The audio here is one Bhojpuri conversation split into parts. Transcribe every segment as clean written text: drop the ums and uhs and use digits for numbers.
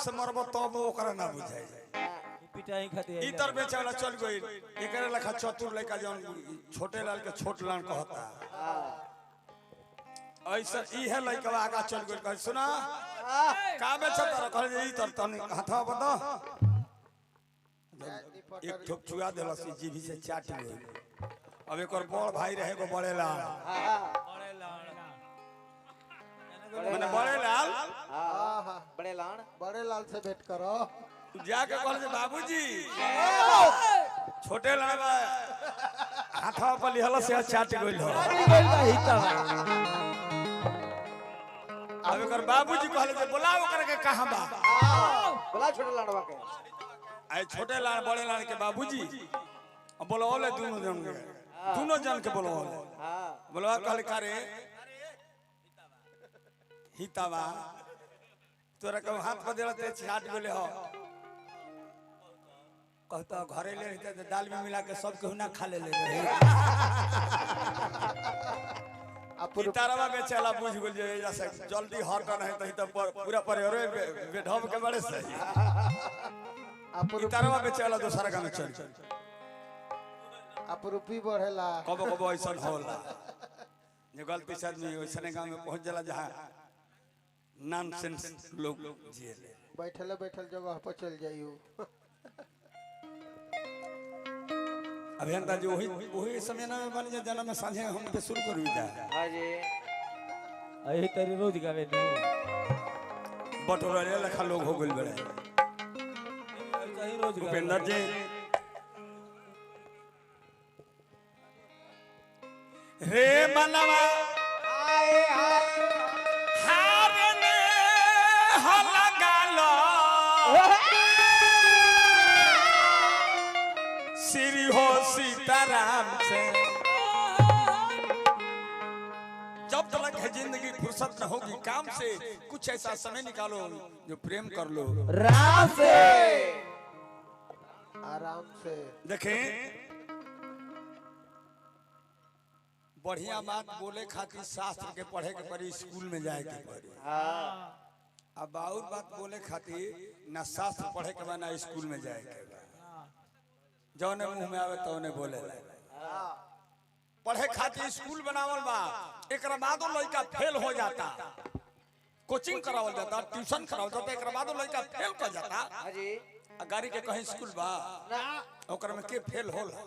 से मरबो तब ओकरा ना बुझाई पिटाई खाती इतर बेचारा चल गई एकरे लखा चतुर लड़का जौन छोटे लाल के छोट लाल कहता ऐसा ई है लड़का आगा चल गई कह सुना का बेचता कह ई तर तनी हाथा बता एक ठोक चुआ देलस जीभी से चाट गई अब एक और बड़ भाई रहे को बड़े लाल मैंने बड़े लाल से भेंट करो जाके कहल बाबूजी छोटे लाल हाथा पर लिहल से चाट गइल हो अब एकर बाबूजी कहले जे बुलाओ ओकरा के कहां बा बोला छोटे लाड़वा के आई छोटे लाल बड़े लाल के बाबूजी अब बोलौले दोनों जन के बोलौले बोलवा कहले करे हितावा तोरा के हाथ पर देलते छाट गेले हो कहता घरे ले रहते तो दाल में मिला के सब केहू ना खा ले तारवा बेचेला बुझ गेल जे ऐसा जल्दी हट नहीं तो पूरा परिवार बेढब के बड़े सही तारवा बेचेला दूसरा गांव में चल अपरूपी बढ़ेला कबो कबो ऐसा होला जे गलती से आदमी वैसने गांव में पहुंच जाला जहां नॉनसेंस लोग जिएले बैठल बैठल जगह पर चल जाइयो अभियंता जो वही समय ना बन जा जन्म में सांझे हम पे शुरू करू जा हां जी अही तेरी रोज गावे नहीं बटोरा ले लखा लोग हो गइल बड़े सही रोज उपेंद्र जी रे मनवा आए हाय हारने हलगालो श्री हो सीताराम से जब तक है जिंदगी फुर्सत न होगी काम से कुछ ऐसा समय निकालो जो प्रेम कर लो राम से आराम से देखें बढ़िया बात बोले खातिर शास्त्र के पढ़े के पड़ी स्कूल में जाए के पड़ी अब और बात बोले खातिर ना शास्त्र पढ़े के बा ना स्कूल में जाए के बा जौने मुंह में आवे तो उन्हें बोले पढ़े खातिर स्कूल बनावल बा एकरा बादो लड़का फेल हो जाता कोचिंग करावल जाता ट्यूशन करावल जाता एकरा बादो लड़का फेल कर जाता हां जी गाड़ी के कहीं स्कूल बा ओकरा में के फेल होला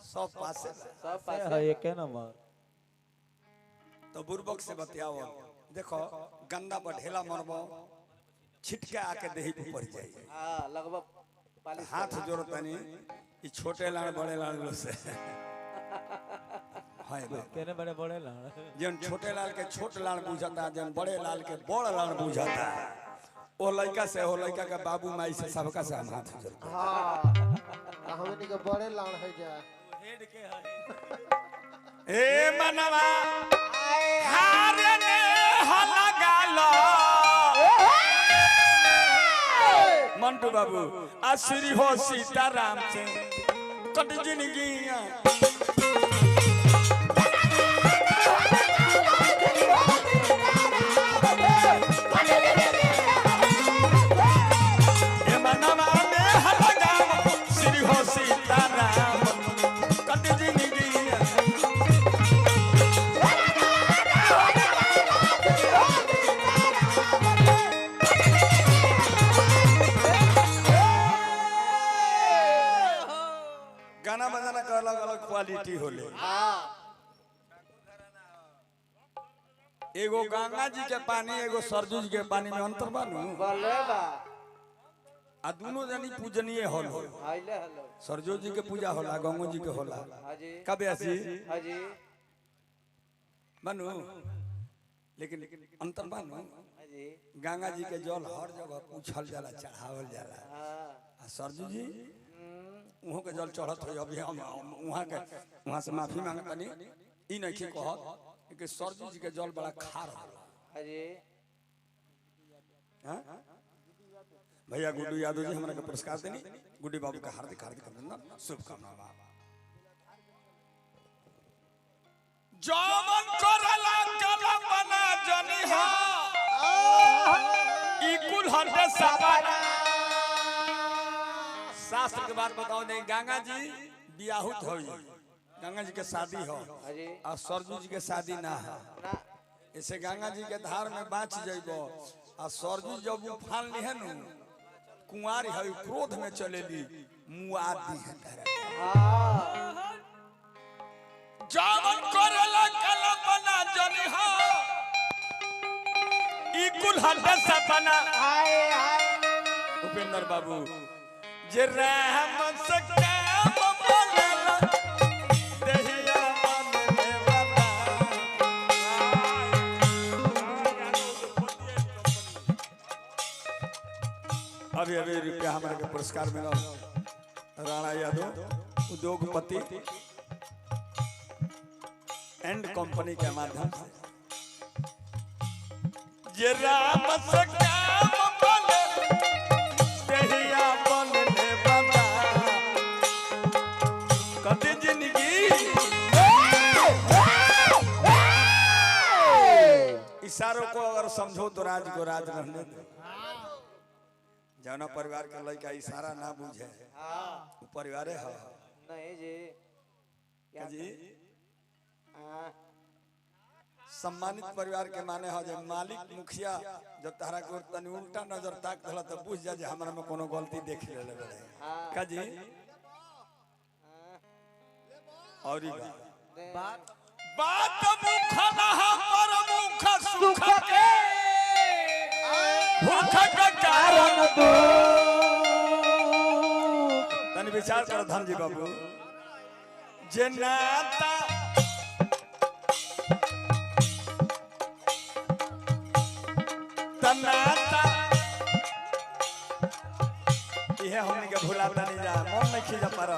सब पास है ये के नंबर तो बुरबक से बतियाओ देखो गंदा पर ढेला मरबो छिटके आके देही पे पड़ जाई हां लगभग हाथ जोड़तनी ई छोटे लाड़ बड़े लाड़ से हाय बा केने बड़े बड़े लाड़ जन छोटे लाल के छोट लाड़ बुझाता जन बड़े लाल के बड़ लाड़ बुझाता ओ लड़का से ओ लड़का के बाबू माई से सबका से हम हाथ जोड़ते हां हमनी के बड़े लाड़ है जा हेड के है ए मनवा हारने हलगालो मंटू बाबू आश्री हो सीताराम से कट जिंदगी मनवा में हलगालो श्री हो सीताराम कट जिंदगी गाना बजाना का अलग अलग क्वालिटी होले एगो गंगा जी के पानी एगो सरजू जी के पानी में अंतर बानू बलेबा आ दोनों जनी पूजनीय होल हाइले हेलो सरजू जी के पूजा होला गंगो जी के होला हां जी कबे ऐसी हां जी बानू लेकिन अंतर बानू हां जी गंगा जी के जल हर जगह पूछल जाला चढ़ावल जाला हां आ सरजू जी उहो के जल चढ़त हो अभी हम वहां से माफी मांगतनी ई नहीं कहत कि सरजू जी के जल बड़ा खार होला हां जी हां भैया गुड्डू यादव जी हमरा के पुरस्कार देनी गुड्डी बाबू का हार्दिक हार्दिक अभिनंदन शुभकामना जमन करला कलम बना जनी हो ई कुल हटे सपना। शास्त्र के बात बताओ नहीं, गंगा जी बियाहुत हो, गंगा जी के शादी हो और सरजू जी के शादी ना है। ऐसे गंगा जी के धार में बाँच जाइबो और सरजू जब उफान ली है न कुंवारी है क्रोध में चलेली मुआदी है जावन करेला कल्पना जनी हो ई कुल हटे सपना। उपेंद्र बाबू जे राम से काम बोलेला देहिया मन में बता। अभी अभी रुपया हमारे के पुरस्कार मिला राणा यादव उद्योगपति एंड कंपनी के माध्यम से। ये राम से काम बोले देहिया मन में बता। कति जिंदगी इशारों को अगर समझो तो राज को राज रहने दो। जौना परिवार के लड़का इशारा ना बुझे वो परिवार है नहीं जी क्या जी। सम्मानित परिवार के माने हो जब मालिक मुखिया जब तारा को तनी उल्टा नजर ताक दला तो बुझ जा जे हमरा में कोनो गलती देख लेले बड़े का जी। और बात बात मुख ना पर मुख सुख के भूख का कारण दो। तनी विचार करो धन जी बाबू जे नाता तनाता यह हमने के भुलाता नहीं जा मन में खींचा पर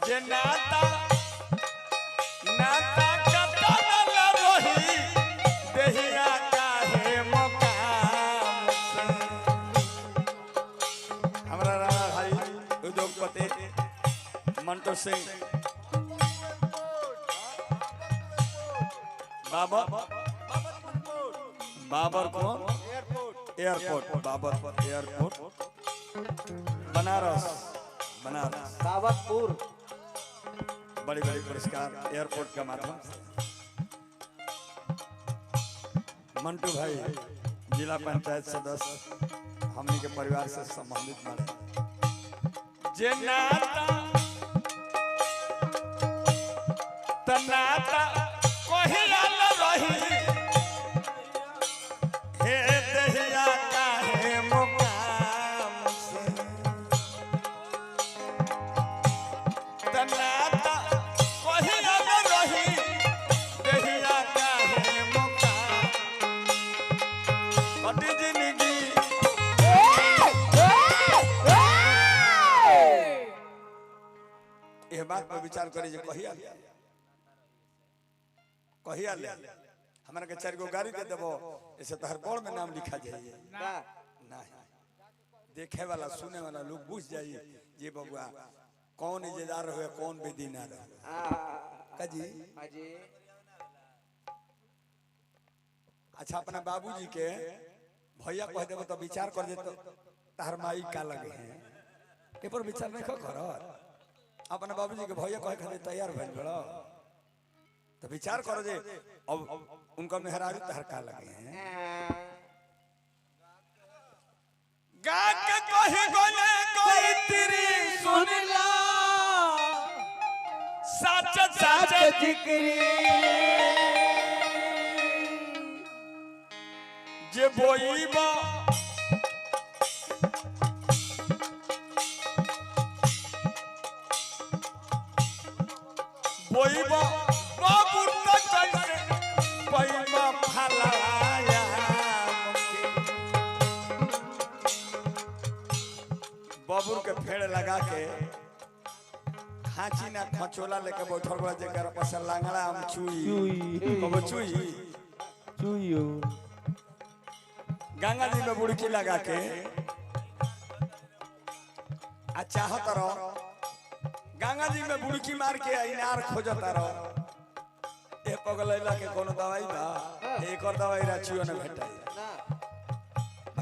जे नाता नाता कता न रही देहिया काहे मकाम से। हमारा राणा भाई उद्योगपति मंटू सिंह बाबर को एयरपोर्ट बाबरपुर एयरपोर्ट बनारस बाबतपुर बड़ी बड़ी पुरस्कार एयरपोर्ट का माध्यम से। मंटू भाई जिला पंचायत सदस्य हमनी के परिवार से संबंधित माने जे नाता तनाता कहिया न रही हे देहिया काहे मुकाम से। तनाता कहिया न रही देहिया काहे मुकाम। कटी जिंदगी यह बात पर विचार करी जे कहिया ले हमारा के 4 गो गाड़ी दे देबो ऐसे तहर बोर्ड में नाम लिखा जाइए ना देखे वाला सुने वाला लोग बुझ जाइए जे बबुआ कौन इज्जतदार रहे कौन बेदीना रहे का जी। अच्छा अपना बाबूजी के भैया कह देबो तो विचार कर दे तो तहर माई का लगे हैं ए पर विचार नहीं कर अपना बाबूजी के भैया कहे खातिर तैयार भइल बड़ो तो विचार करो जे अब उनका मेहरारू तहर का लगे हैं। गा के कही गोले कोई तेरी सुन ला सच सच जिक्री जे बोईबा बोईबा बाबूर तक कैसे पैमा फलाया बाबूर के फेड़ लगा के खांची ना खचोला लेके बैठल बा जेकर पास लांगड़ा हम चुई कबो चुई गंगा जी में बुड़की लगा के आ चाहत रहो गंगा जी में बुड़की मार के इनार खोजता रहो ए पगलैला के कोनो दवाई बा एक और दवाई राचियो न भेटाई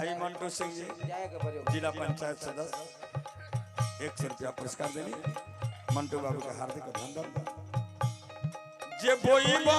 भाई मंटू सिंह जी जाए के बड़े जिला पंचायत सदस्य 100 रुपया पुरस्कार देनी मंटू बाबू का हार्दिक अभिनंदन। जे बोईबा